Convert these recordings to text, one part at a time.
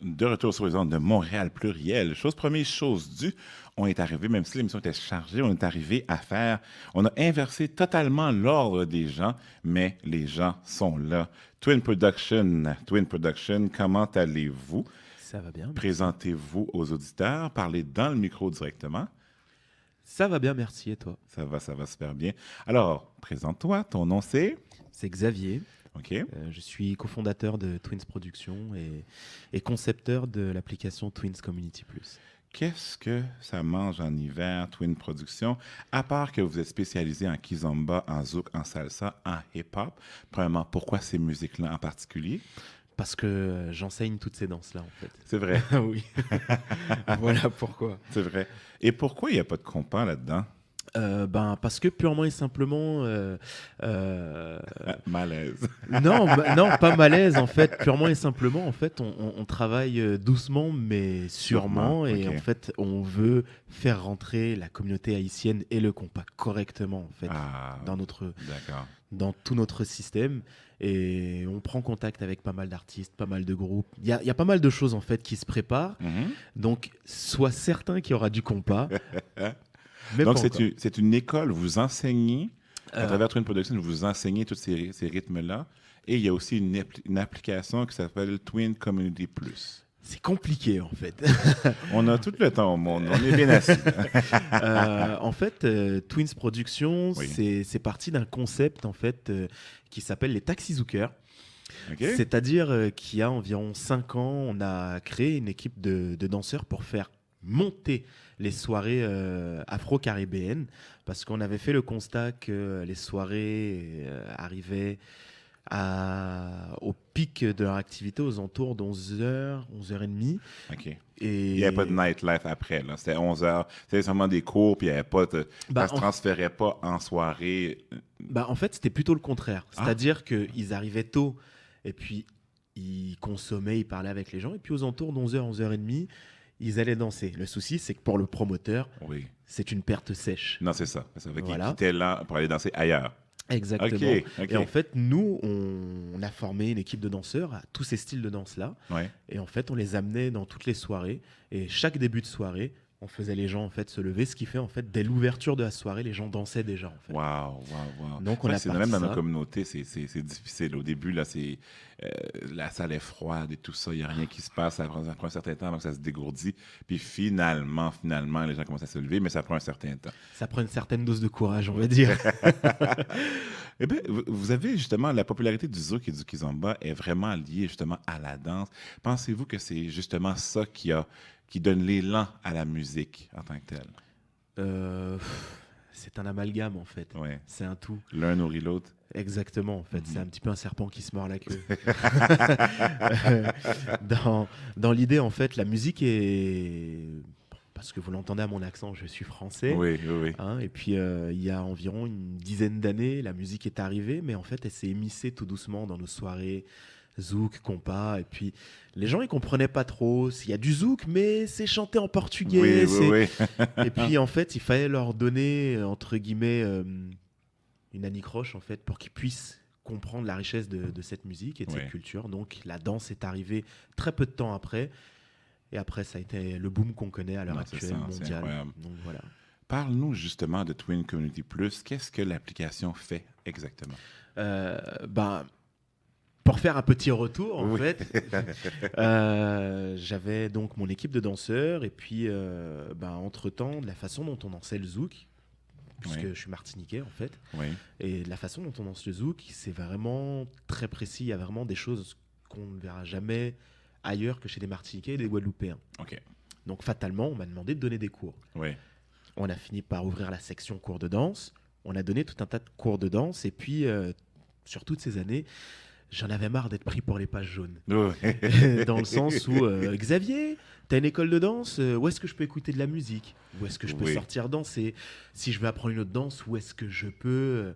de retour sur les ondes de Montréal Pluriel. Chose première, chose due, on est arrivé, même si l'émission était chargée, on est arrivé à faire, on a inversé totalement l'ordre des gens, mais les gens sont là. Twin Production, comment allez-vous? Ça va bien, merci. Présentez-vous aux auditeurs, parlez dans le micro directement. Ça va bien, merci. Et toi? Ça va super bien. Alors, présente-toi, ton nom c'est? C'est Xavier. OK. Je suis cofondateur de Twins Production et concepteur de l'application Twins Community Plus. Qu'est-ce que ça mange en hiver, Twin Production, à part que vous êtes spécialisé en kizomba, en zouk, en salsa, en hip-hop? Premièrement, pourquoi ces musiques-là en particulier? Parce que j'enseigne toutes ces danses-là, en fait. C'est vrai. Oui. Voilà pourquoi. C'est vrai. Et pourquoi il n'y a pas de compas là-dedans? Parce que purement et simplement... Malaise. Non, non, pas malaise, en fait. Purement et simplement, en fait, on travaille doucement, mais sûrement. Et ok. en fait, on veut faire rentrer la communauté haïtienne et le compas correctement, en fait, Ah, d'accord. dans tout notre système. Et on prend contact avec pas mal d'artistes, pas mal de groupes. Il y a pas mal de choses, en fait, qui se préparent. Mhm. Donc, sois certain qu'il y aura du compas. Mais Donc, pas encore. c'est une école, vous enseignez, à Euh, travers Twin Production, vous enseignez tous ces rythmes-là. Et il y a aussi une application qui s'appelle Twin Community Plus. C'est compliqué, en fait. On a tout le temps au monde, on est bien assis. En fait, Twins Productions, Oui. c'est parti d'un concept en fait qui s'appelle les taxizookers. OK? C'est-à-dire qu'il y a environ 5 ans, on a créé une équipe de danseurs pour faire monter les soirées afro-caribéennes parce qu'on avait fait le constat que les soirées arrivaient au pic de leur activité aux alentours d'11h, 11h30. OK. Et Il n'y avait pas de nightlife après, là. C'était 11 heures. C'était seulement des cours, puis il y avait pas de... Bah, ça se transférait pas en soirée. en fait, c'était plutôt le contraire. C'est-à-dire qu'ils arrivaient tôt et puis ils consommaient, ils parlaient avec les gens. Et puis aux alentours d'11h, 11h30, ils allaient danser. Le souci, c'est que pour le promoteur, Oui. c'est une perte sèche. Non, c'est ça. Ça veut dire Voilà. qu'ils quittaient là pour aller danser ailleurs. Exactement. OK. Et en fait, nous, on a formé une équipe de danseurs à tous ces styles de danse-là. Ouais. Et en fait, on les amenait dans toutes les soirées. Et chaque début de soirée, on faisait les gens en fait se lever, ce qui fait en fait dès l'ouverture de la soirée, les gens dansaient déjà en fait. Wow. Donc on a c'est parti même dans ça. nos communautés, c'est difficile. Au début, là, la salle est froide et tout ça. Il n'y a rien qui se passe. Ça prend un certain temps avant que ça se dégourdit. Puis finalement, les gens commencent à se lever, mais ça prend un certain temps. Ça prend une certaine dose de courage, on va dire. Eh bien, vous avez justement la popularité du zouk et du kizomba est vraiment liée justement à la danse. Pensez-vous que c'est justement ça qui donne l'élan à la musique en tant que telle? C'est un amalgame en fait. Ouais. C'est un tout. L'un nourrit l'autre. Exactement, en fait. Mhm. C'est un petit peu un serpent qui se mord la queue. Dans l'idée, en fait, la musique est... Parce que vous l'entendez à mon accent, je suis français. Oui. Hein, et puis, il y a environ une dizaine d'années, la musique est arrivée, mais en fait, elle s'est émissée tout doucement dans nos soirées zouk, compas. Et puis, les gens, ils comprenaient pas trop. Il y a du zouk, mais c'est chanté en portugais. Oui. Et puis, en fait, il fallait leur donner, entre guillemets, une anicroche, en fait, pour qu'ils puissent comprendre la richesse de cette musique et de cette culture. Donc, la danse est arrivée très peu de temps après. Et après, ça a été le boom qu'on connaît à l'heure actuelle, mondiale. Donc, voilà. Parle-nous justement de Twin Community Plus. Qu'est-ce que l'application fait exactement? Pour faire un petit retour, en fait, j'avais donc mon équipe de danseurs. Et puis, entre-temps, la façon dont on dansait le zouk, puisque je suis martiniquais, en fait, et la façon dont on danse le zouk, c'est vraiment très précis. Il y a vraiment des choses qu'on ne verra jamais ailleurs que chez des Martiniquais et des Guadeloupéens. Okay. Donc, fatalement, on m'a demandé de donner des cours. On a fini par ouvrir la section cours de danse. On a donné tout un tas de cours de danse. Et puis, sur toutes ces années, j'en avais marre d'être pris pour les pages jaunes. Dans le sens où, Xavier, t'as une école de danse, où est-ce que je peux écouter de la musique? Où est-ce que je peux sortir danser? Si je veux apprendre une autre danse, où est-ce que je peux...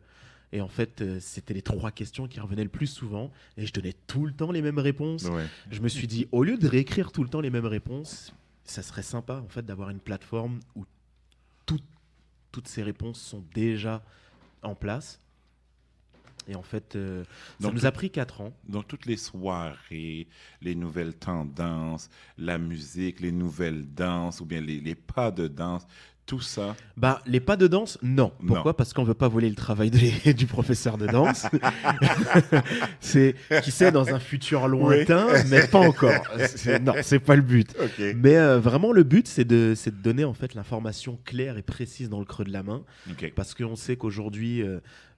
Et en fait, c'était les 3 questions qui revenaient le plus souvent. Et je donnais tout le temps les mêmes réponses. Je me suis dit, au lieu de réécrire tout le temps les mêmes réponses, ça serait sympa en fait, d'avoir une plateforme où toutes ces réponses sont déjà en place. Et en fait, ça nous a pris 4 ans. Donc, toutes les soirées, les nouvelles tendances, la musique, les nouvelles danses ou bien les pas de danse, tout ça. Bah, les pas de danse, non. Pourquoi ? Parce qu'on ne veut pas voler le travail du professeur de danse. C'est, qui sait, dans un futur lointain, mais pas encore. Non, c'est pas le but. Okay. Mais vraiment, le but, c'est de donner en fait l'information claire et précise dans le creux de la main. Okay. Parce qu'on sait qu'aujourd'hui,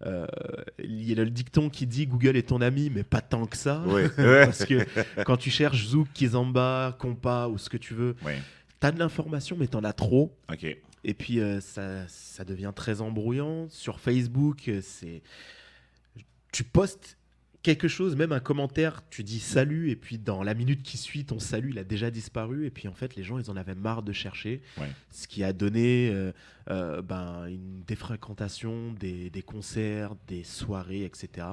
il y a le dicton qui dit Google est ton ami, mais pas tant que ça. Oui. Parce que quand tu cherches Zouk, Kizomba, Compa ou ce que tu veux, tu as de l'information, mais tu en as trop. OK. Et puis, ça devient très embrouillant. Sur Facebook, tu postes quelque chose, même un commentaire, tu dis salut, et puis dans la minute qui suit, ton salut, il a déjà disparu. Et puis, en fait, les gens, ils en avaient marre de chercher. Ce qui a donné une défréquentation des concerts, des soirées, etc.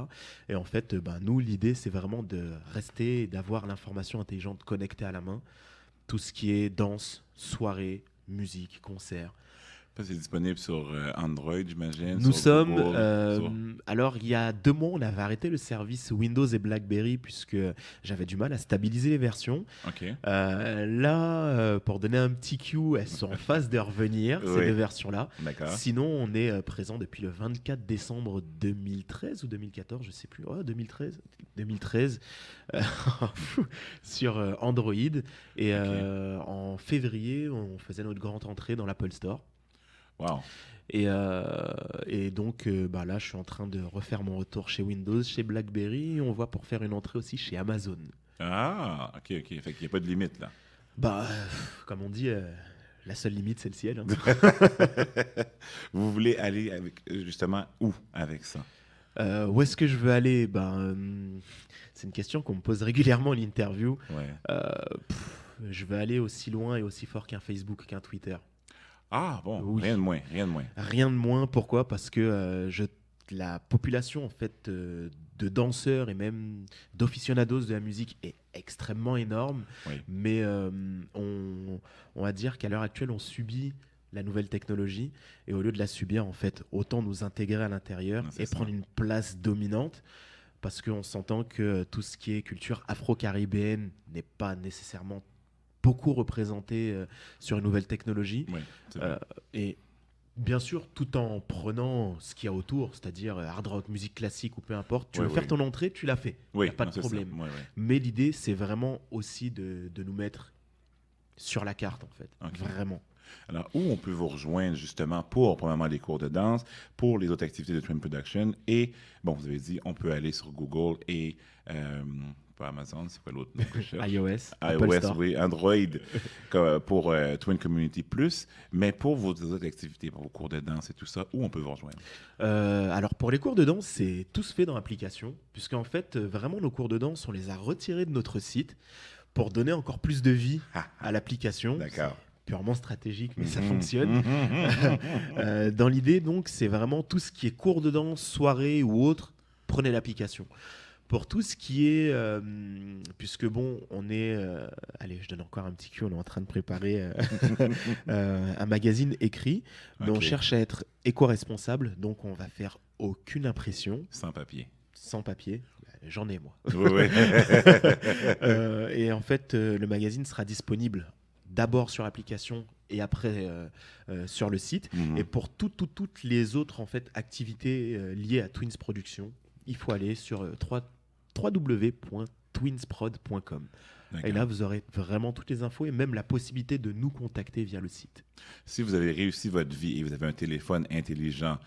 Et en fait, nous, l'idée, c'est vraiment de rester et d'avoir l'information intelligente connectée à la main. Tout ce qui est danse, soirée, musique, concert. C'est disponible sur Android, j'imagine. Nous sur sommes... Google, alors, il y a 2 mois, on avait arrêté le service Windows et BlackBerry puisque j'avais du mal à stabiliser les versions. Okay. Là, pour donner un petit cue, elles sont en phase de revenir, ces 2 versions-là. D'accord. Sinon, on est présent depuis le 24 décembre 2013 ou 2014, je ne sais plus. Oh, 2013 sur Android. Et en février, on faisait notre grande entrée dans l'Apple Store. Wow. Et donc, là, je suis en train de refaire mon retour chez Windows, chez BlackBerry. Et on voit pour faire une entrée aussi chez Amazon. Ah, OK. Fait qu'il n'y a pas de limite, là. Comme on dit, la seule limite, c'est le ciel. Hein. Vous voulez aller justement où avec ça? Où est-ce que je veux aller ? C'est une question qu'on me pose régulièrement en interview. Je veux aller aussi loin et aussi fort qu'un Facebook, qu'un Twitter. Ah bon, oui. Rien de moins. Rien de moins, pourquoi ? Parce que la population en fait, de danseurs et même d'aficionados de la musique est extrêmement énorme. Mais on va dire qu'à l'heure actuelle, on subit la nouvelle technologie et au lieu de la subir, en fait, autant nous intégrer à l'intérieur et prendre une place dominante. Parce qu'on s'entend que tout ce qui est culture afro-caribéenne n'est pas nécessairement beaucoup représenté sur une nouvelle technologie. Et bien sûr, tout en prenant ce qu'il y a autour, c'est-à-dire hard rock, musique classique ou peu importe, tu veux faire ton entrée, tu l'as fait. Il n'y a pas de problème. Mais l'idée, c'est vraiment aussi de nous mettre sur la carte, en fait. Vraiment. Alors, où on peut vous rejoindre justement pour, premièrement, les cours de danse, pour les autres activités de Twin Production et, bon, vous avez dit, on peut aller sur Google et, pas Amazon, c'est quoi l'autre nom que je cherche? iOS, Apple Store. Oui, Android pour Twin Community Plus, mais pour vos autres activités, pour vos cours de danse et tout ça, où on peut vous rejoindre? Alors, pour les cours de danse, c'est tout se fait dans l'application, puisqu'en fait, vraiment, nos cours de danse, on les a retirés de notre site pour donner encore plus de vie à l'application. D'accord. Purement stratégique, mais ça fonctionne. Dans l'idée, donc, c'est vraiment tout ce qui est cours de danse, soirée ou autre, prenez l'application. Pour tout ce qui est, puisque bon, on est, allez, je donne encore un petit cue, on est en train de préparer un magazine écrit, mais on cherche à être éco-responsable, donc on va faire aucune impression. Sans papier. Sans papier. J'en ai, moi. Oui. Et en fait, le magazine sera disponible d'abord sur l'application et après sur le site. Et pour toutes les autres en fait, activités liées à Twins Production, il faut aller sur www.twinsprod.com. Et là, vous aurez vraiment toutes les infos et même la possibilité de nous contacter via le site. Si vous avez réussi votre vie et vous avez un téléphone intelligent,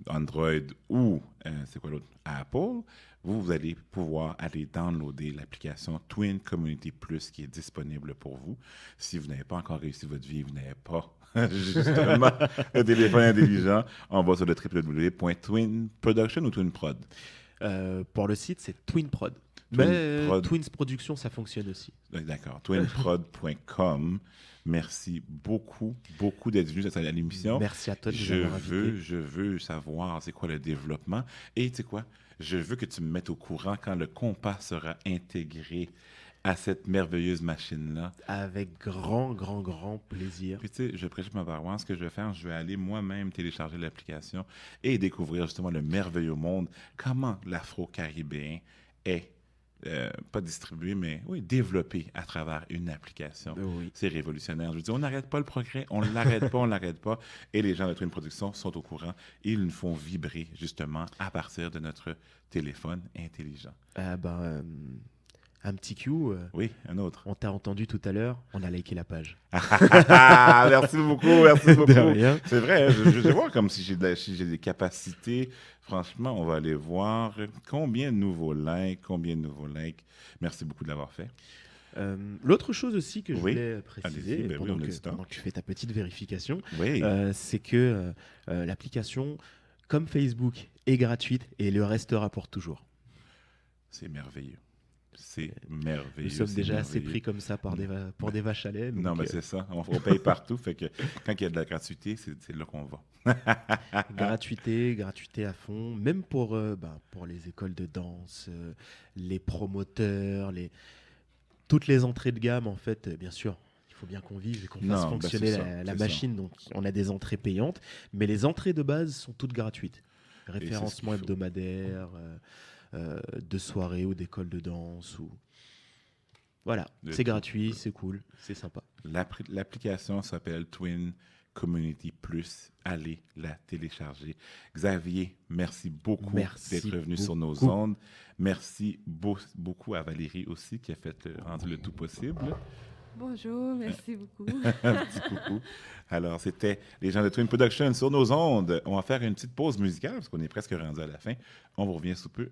Android ou, c'est quoi l'autre, Apple, vous allez pouvoir aller downloader l'application Twin Community Plus qui est disponible pour vous. Si vous n'avez pas encore réussi votre vie, vous n'avez pas justement un téléphone intelligent, on va sur le www.twinproduction ou twinprod. Pour le site, c'est twinprod. Mais Twins Production, ça fonctionne aussi. D'accord. Twinprod.com. Merci beaucoup d'être venu à l'émission. Merci à toi de nous avoir invités. Je veux savoir c'est quoi le développement. Et tu sais quoi? Je veux que tu me mettes au courant quand le compas sera intégré à cette merveilleuse machine-là. Avec grand plaisir. Puis tu sais, je prêche ma paroisse. Ce que je vais faire, je vais aller moi-même télécharger l'application et découvrir justement le merveilleux monde, comment l'afro-caribéen est pas distribué, mais oui, développé à travers une application. Oui. C'est révolutionnaire. Je veux dire, on n'arrête pas le progrès, on ne l'arrête pas, on ne l'arrête pas. Et les gens de Twin Production sont au courant. Ils nous font vibrer, justement, à partir de notre téléphone intelligent. Un petit Q. Oui, un autre. On t'a entendu tout à l'heure, on a liké la page. Merci beaucoup, merci beaucoup. De rien. C'est vrai, je vais voir comme si j'ai des capacités. Franchement, on va aller voir combien de nouveaux likes. Merci beaucoup de l'avoir fait. L'autre chose aussi que je voulais préciser, pendant que tu fais ta petite vérification, c'est que l'application, comme Facebook, est gratuite et le restera pour toujours. C'est merveilleux. C'est merveilleux. Nous sommes déjà assez pris comme ça pour des vaches à lait. Non, mais c'est ça. On paye partout. Fait que quand il y a de la gratuité, c'est là qu'on va. gratuité à fond. Même pour les écoles de danse, les promoteurs, toutes les entrées de gamme, en fait, bien sûr. Il faut bien qu'on vive et qu'on fasse fonctionner la machine. Donc, on a des entrées payantes. Mais les entrées de base sont toutes gratuites. Référencement hebdomadaire, de soirée ou d'école de danse. Voilà, c'est gratuit, c'est cool, c'est sympa. L'application s'appelle Twin Community Plus. Allez la télécharger. Xavier, merci beaucoup d'être revenu sur nos ondes. Merci beaucoup à Valérie aussi qui a rendu le tout possible. Bonjour, merci beaucoup. Un petit coucou. Alors, c'était les gens de Twin Production sur nos ondes. On va faire une petite pause musicale parce qu'on est presque rendu à la fin. On vous revient sous peu.